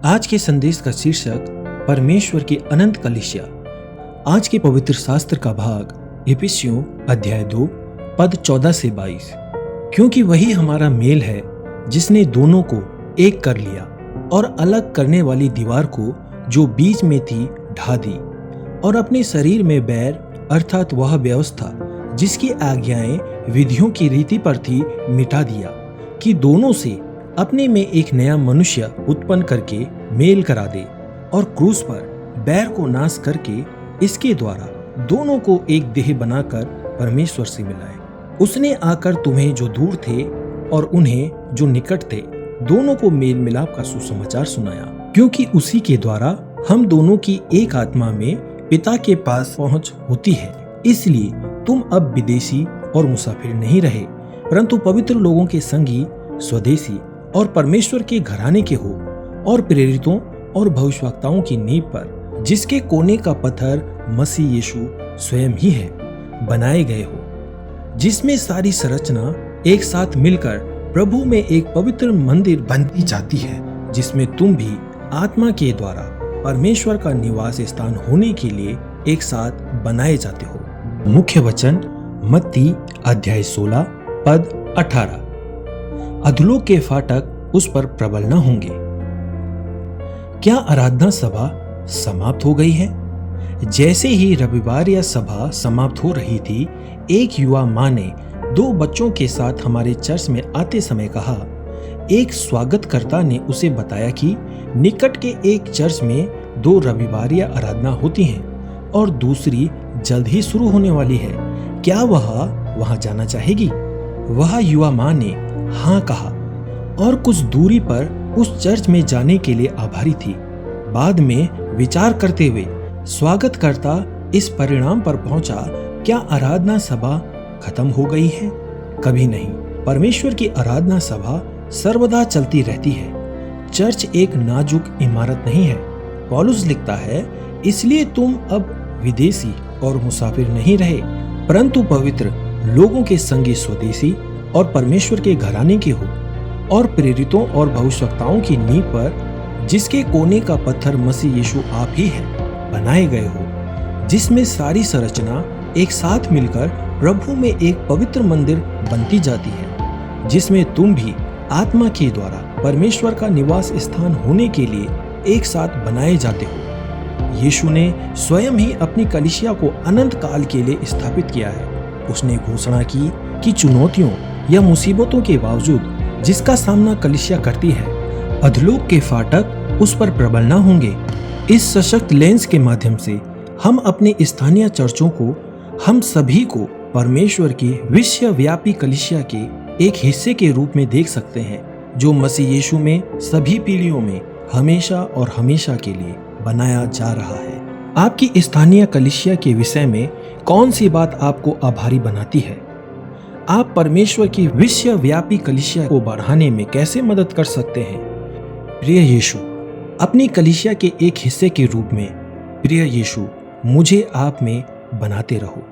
आज के संदेश का शीर्षक परमेश्वर की अनंत कलीसिया। आज के पवित्र शास्त्र का भाग इफिसियों अध्याय 2 पद 14 से 22। क्योंकि वही हमारा मेल है जिसने दोनों को एक कर लिया और अलग करने वाली दीवार को जो बीच में थी ढा दी, और अपने शरीर में बैर अर्थात वह व्यवस्था जिसकी आज्ञाएं विधियों की रीति पर थी मिटा दिया, कि दोनों से अपने में एक नया मनुष्य उत्पन्न करके मेल करा दे, और क्रूस पर बैर को नाश करके इसके द्वारा दोनों को एक देह बनाकर परमेश्वर से मिलाए। उसने आकर तुम्हें जो दूर थे और उन्हें जो निकट थे दोनों को मेल मिलाप का सुसमाचार सुनाया, क्योंकि उसी के द्वारा हम दोनों की एक आत्मा में पिता के पास पहुंच होती है। इसलिए तुम अब विदेशी और मुसाफिर नहीं रहे, परंतु पवित्र लोगों के संगी, स्वदेशी और परमेश्वर के घराने के हो, और प्रेरितों और भविष्यवक्ताओं की नींव पर, जिसके कोने का पत्थर मसीह यीशु स्वयं ही है, बनाए गए हो, जिसमें सारी संरचना एक साथ मिलकर प्रभु में एक पवित्र मंदिर बनती जाती है, जिसमें तुम भी आत्मा के द्वारा परमेश्वर का निवास स्थान होने के लिए एक साथ बनाए जाते हो। मुख्य वचन मत्ती अध्याय 16 पद 18। अधोलोक के फाटक उस पर प्रबल न होंगे। क्या आराधना सभा समाप्त हो गई है? जैसे ही रविवार या सभा समाप्त हो रही थी, एक युवा माँ ने 2 बच्चों के साथ हमारे चर्च में आते समय कहा। एक स्वागतकर्ता ने उसे बताया कि निकट के एक चर्च में 2 रविवार या आराधना होती हैं और दूसरी जल्द ही शुरू होने वाली है। क्या वह वहां जाना चाहेगी? वह युवा माँ ने हाँ कहा और कुछ दूरी पर उस चर्च में जाने के लिए आभारी थी। बाद में विचार करते हुए स्वागतकर्ता इस परिणाम पर पहुंचा, क्या आराधना सभा खत्म हो गई है? कभी नहीं। परमेश्वर की आराधना सभा सर्वदा चलती रहती है। चर्च एक नाजुक इमारत नहीं है। पौलुस लिखता है, इसलिए तुम अब विदेशी और मुसाफिर नहीं रहे, परंतु पवित्र लोगों के संगी, स्वदेशी और परमेश्वर के घराने के हो, और प्रेरितों और भविष्यवक्ताओं की नींव पर, जिसके कोने का पत्थर मसीह यीशु आप ही है, बनाए गए हो, जिसमें सारी संरचना एक साथ मिलकर प्रभु में एक पवित्र मंदिर बनती जाती है, जिसमें तुम भी आत्मा के द्वारा परमेश्वर का निवास स्थान होने के लिए एक साथ बनाए जाते हो। यीशु ने स्वयं ही अपनी कलीसिया को अनंत काल के लिए स्थापित किया है। उसने घोषणा की कि चुनौतियों या मुसीबतों के बावजूद जिसका सामना कलीसिया करती है, अधोलोक के फाटक उस पर प्रबल न होंगे। इस सशक्त लेंस के माध्यम से हम अपने स्थानीय चर्चों को, हम सभी को परमेश्वर की विश्वव्यापी कलीसिया के एक हिस्से के रूप में देख सकते हैं, जो मसीह यीशु में सभी पीढ़ियों में हमेशा और हमेशा के लिए बनाया जा रहा है। आपकी स्थानीय कलीसिया के विषय में कौन सी बात आपको आभारी बनाती है? आप परमेश्वर की विश्वव्यापी कलीसिया को बढ़ाने में कैसे मदद कर सकते हैं? प्रिय यीशु, अपनी कलीसिया के एक हिस्से के रूप में प्रिय यीशु, मुझे आप में बनाते रहो।